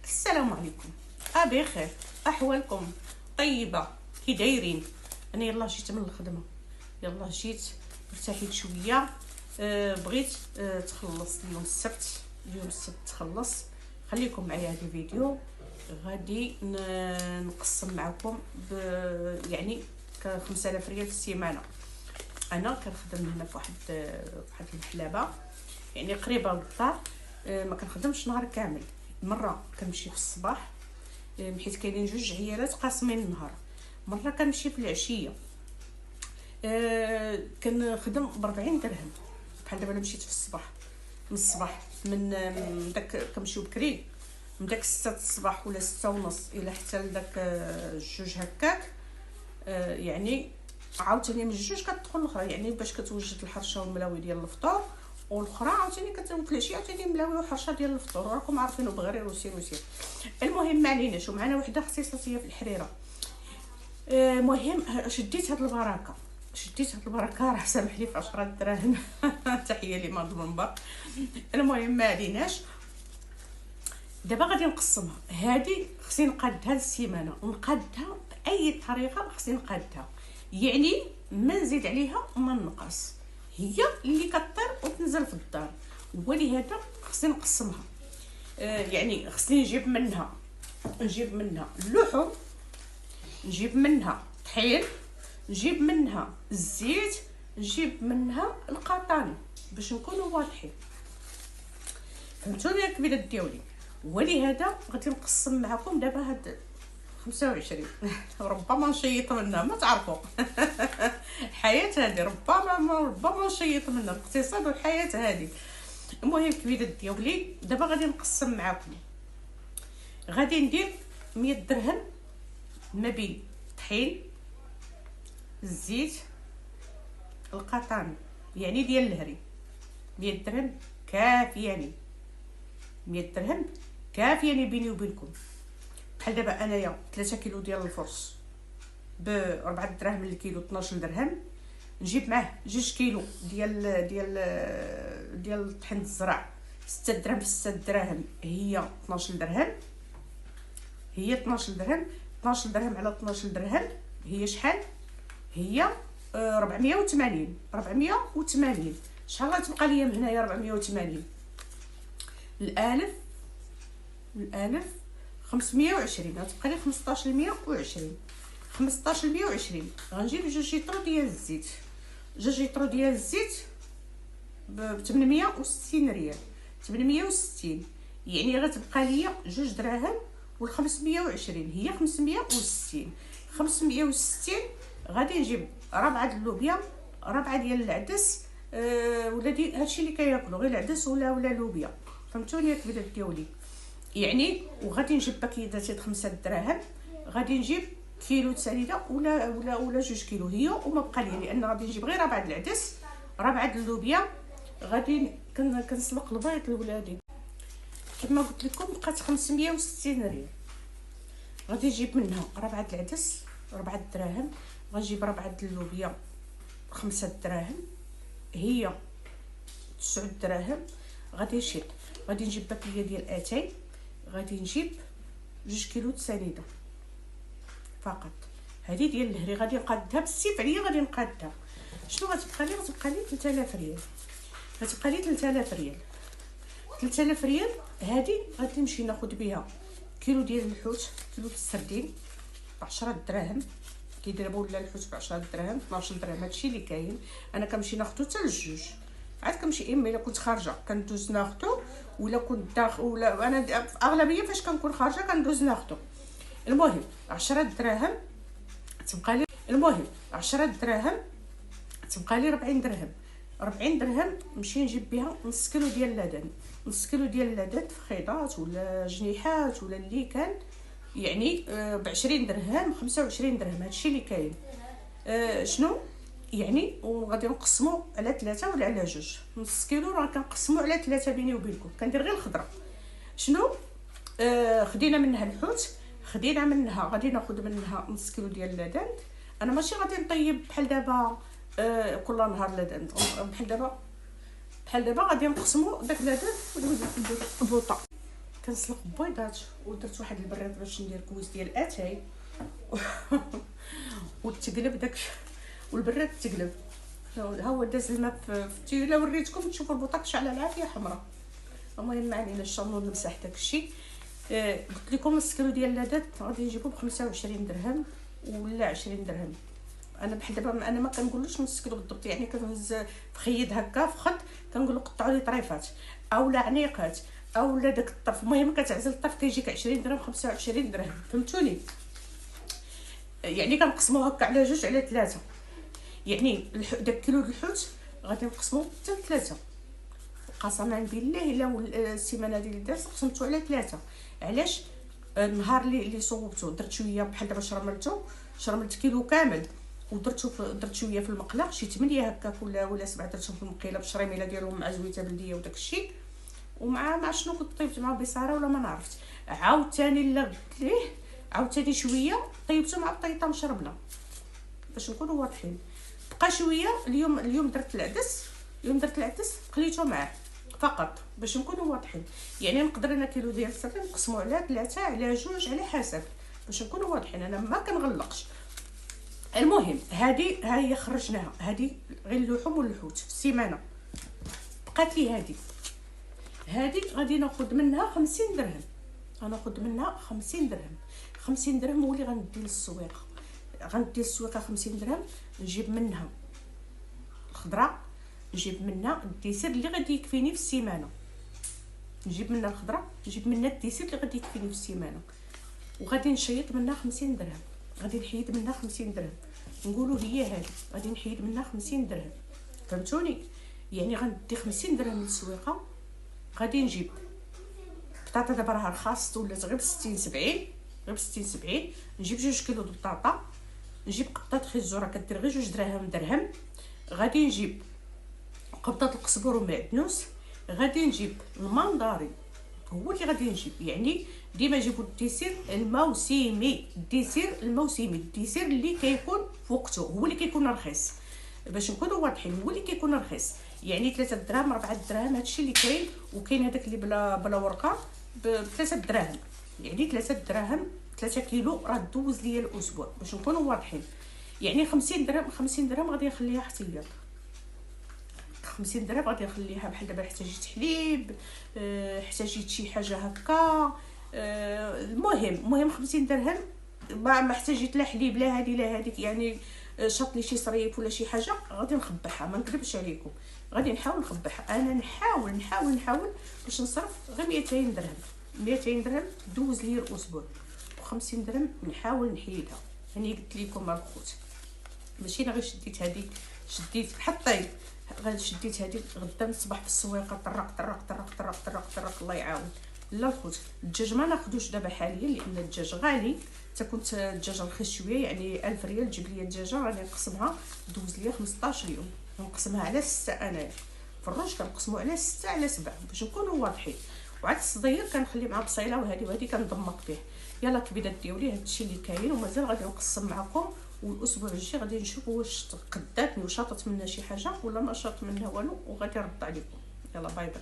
السلام عليكم. بخير، احوالكم طيبه؟ كي دايرين؟ انا يلا جيت من الخدمه، يلا جيت ارتحيت شويه. بغيت تخلص اليوم السبت تخلص. خليكم معايا هذا الفيديو، غادي نقسم معكم يعني 5000 ريال في السيمانه. انا كنخدم هنا في واحد المحلبه يعني قريبه للدار. ما كنخدمش نهار كامل، مره كنمشي في الصباح حيت كاينين جوج عيالات قاسمين النهار، مره كنمشي في العشيه. كنخدم ب40 درهم. بحال دابا مشيت في الصباح، من الصباح من داك كنمشيو بكري من داك 6 الصباح ولا 6 ونص الى حتى لداك الجوج هكاك. يعني عاوتاني من الجوج كتدخل الاخرى، يعني باش كتوجد الحرشه والملاوي ديال الفطور، والاخرى عاوتاني كتوجد العشيه عاوتاني ملاوي وحرشه ديال الفطور. راكم عارفين بغير وسير. المهم ما عليناش، ومعنا وحده اختصاصيه في الحريره. مهم شديت هاد البركه راه سامح لي في 10 دراهم تحيه لماد المنبر. المهم ما عليناش، دابا غادي نقسمها. هذه خصني نقادها للسيمانه، ونقادها باي طريقه خصني نقادها، يعني ما نزيد عليها وما نقص. هي اللي كطير وتنزل في الدار، ولهذا خصني نقسمها. يعني خصني نجيب منها اللحوم، نجيب منها طحين، نجيب منها الزيت، نجيب منها القطاني، باش نكونوا واضحين. فهمتوني ياك البلاد ديالي؟ ولهذا غادي نقسم معكم دابا هاد 25 ربما نشيط منها، ما تعرفوا الحياه هذه ربما نشيط منها، الاقتصاد والحياه هذه. المهم البلاد ديالي دابا غادي نقسم معكم. غادي ندير 100 درهم ما بين طحين، الزيت، القطاني يعني ديال الهري. 100 درهم كافياني، 100 درهم كافياني بيني وبينكم. بحال دابا انايا 3 كيلو ديال الفرص ب 4 دراهم للكيلو، 12 درهم. نجيب معاه 2 كيلو ديال طحين الزرع، 6 دراهم في 6 دراهم هي 12 درهم. هي 12 درهم، 12 درهم على 12 درهم هي شحال؟ هي 480. شحال غتبقى ليا من هنايا؟ 480. الالف 520 غتبقى لي 1520. غنجيب 2 لتر ديال الزيت، 2 لتر ديال الزيت ب 860 ريال، 860 يعني غتبقى ليا 2 دراهم و 520 هي 560. غادي نجيب ربعه اللوبيا، ربعه ديال العدس، ولا هادشي اللي كياكلوا غير العدس ولا لوبيا. فهمتوني ياك البنات ديالي؟ يعني وغادي نجيب باكيدات 5 دراهم. غادي نجيب كيلو تساليده ولا 2 كيلو هي وما بقى لي، لان غادي نجيب غير ربعه العدس، ربعه اللوبيا. غادي كنسلق البيض لولادي كما قلت لكم، بقات 560 ريال. غادي نجيب منها ربعه العدس 4 دراهم، غنجيب ربعه اللوبيا 5 دراهم هي 9 دراهم. غادي نجيب باكيه ديال اتاي، غادي نجيب 2 كيلو تساليده فقط. هذه ديال الهري غادي نقادها بالسيف عليا، غادي نقادها. شنو غتبقى لي؟ 3000 ريال. 3000 ريال. هذه غادي نمشي ناخذ بها كيلو ديال الحوت، كيلو السردين ب 10 دراهم. كيديروا ولا الحوت ب 10 دراهم، 12 درهم هادشي اللي كاين. انا كنمشي ناخذو حتى للجوج، عاد كنمشي اما الا كنت خارجه كندوز ناخذو، ولا كنت داخل، ولا انا في اغلبيه فاش كنكون خارجه كندوز ناخذو. المهم 10 دراهم تبقى لي، 10 دراهم تبقى لي 40 درهم. 40 درهم نمشي نجيب بها نص كيلو ديال اللدن، في خيطات ولا جنيحات ولا اللي كان، يعني ب 20 درهم 25 درهم هادشي اللي كاين. شنو يعني؟ وغادي نقسمو على 3 ولا على 2. نص كيلو راه كنقسمو على 3 بيني وبينكم، كندير غير الخضره. شنو خدينا منها الحوت، غادي ناخذ منها نص كيلو ديال اللدن. انا ماشي غادي نطيب بحال دابا كل نهار لدن، بحال دابا غادي نقسمو داك اللدن بوطه. كنسلق بيضات ودرت واحد البراد باش ندير كويس ديال اتاي وتقلب داك والبراد تقلب. ها هو داز الماء في التيله، وريتكم تشوفوا البطاط شعله العافيه حمراء. المهم ما علينا الشامون نمسح داكشي. قلت لكم نص كيلو ديال اللادات غادي نجيبو ب 25 درهم ولا 20 درهم. انا بحال دابا انا ما كنقولوش نص كيلو بالضبط، يعني كنهز في خيط هكا في خط كنقول له قطعوا لي طريفات اولا عنيقات اولا داك الطرف. المهم كتعزل الطرف كيجيك 20 درهم 25 درهم، فهمتوني؟ يعني كنقسمو هكا على جوج على ثلاثه، يعني داك كيلو د الحوت غادي نقسمو حتى ثلاثه. قسما بالله الا السيمانه ديالي دازت قسمتو على ثلاثه. علاش؟ النهار اللي صوبته درت شويه بحال دابا شرملت كيلو كامل درت شويه في المقله، شي 8 هكاك ولا 7 درتهم في المقيله بالشريميله ديالهم مع زويته بلديه وداك الشيء. ومع شنو كنت طيبت مع بصاره ولا ما نعرفت. عاوتاني لا قلت ليه عاوتاني شويه طيبته مع بطيطه مشربله باش نكونوا واضحين. بقى شويه اليوم درت العدس قليته معاه فقط باش نكونوا واضحين. يعني نقدر انا كيلو ديال السردين نقسمو على 3 على 2 على حسب باش نكونوا واضحين. انا ما كنغلقش. المهم هذه ها هي خرجناها، هذه غير اللحوم واللحوت في السيمانه. بقات لي هذه غادي ناخذ منها 50 درهم. غناخذ منها 50 درهم. 50 درهم هو اللي غندي للسويقه. غندي للسويقه 50 درهم. نجيب منها الخضره، نجيب منها الديسير اللي غادي يكفيني في السيمانه. نجيب منها الخضره، نجيب منها الديسير اللي غادي يكفيني في السيمانه. وغادي نشيط منها 50 درهم. غادي نحيد منها 50 درهم. نقولوا هي هذه غادي نحيد منها 50 درهم، فهمتوني؟ يعني غندي 50 درهم للسويقه. غادي نجيب بطاطا دابا راه رخاص ولات غير ب 60 70، غير ب 60 70. نجيب 2 كيلو د البطاطا، نجيب قبطه خيزوره كدير غير 2 درهم. غادي نجيب قبطه القزبر ومعدنوس. غادي نجيب المندارين هو اللي غادي نجيب. يعني ديما جيبوا الديسير الموسمي، الديسير اللي كيكون في وقته هو اللي كيكون رخيص باش نكونوا واضحين. هو اللي كيكون رخيص، يعني 3 دراهم 4 دراهم هادشي اللي كاين. وكاين هذاك اللي بلا ورقه ب 3 دراهم، يعني 3 دراهم 3 كيلو راه دوز ليا الاسبوع باش نكونوا واضحين. يعني 50 درهم غادي نخليها احتياط. 50 درهم غادي نخليها بحال دابا احتاجيت حليب، احتاجيت شي حاجه هكا. المهم 50 درهم ما احتاجيت لا حليب لا هادي لا هذيك، يعني شاط لي شي صريف ولا شي حاجه غادي نخبعها. ما نكذبش عليكم، غادي نحاول نخبعها. انا نحاول باش نصرف غير 200 درهم. 200 درهم دوز لي الاسبوع، و50 درهم نحاول نحيدها. يعني قلت لكم الخوت ماشي غير شديت بحال الطيب. غير شديت هذه غدا نصبح في السويقه طرق الله يعاون. لا الخوت الدجاج ما ناخذوش دابا حاليا لان الدجاج غالي. حتى كنت الدجاج رخيص شويه، يعني 1000 ريال تجيب لي الدجاجه غادي نقسمها دوز لي 15 يوم. نقسمها على 6 انايا في الروج كنقسمو على 6 على 7 باش نكونوا واضحين. وعاد الصدير كنخلي مع بصيله وهذه كنضمق به. يلا كبيدات ديالي هادشي اللي كاين ومازال غادي نقسم معكم. والاسبوع الجاي غادي نشوفوا واش قداتني وشاطت منها شي حاجه ولا ما شاط منها والو، وغادي نرد عليكم. يلا باي باي.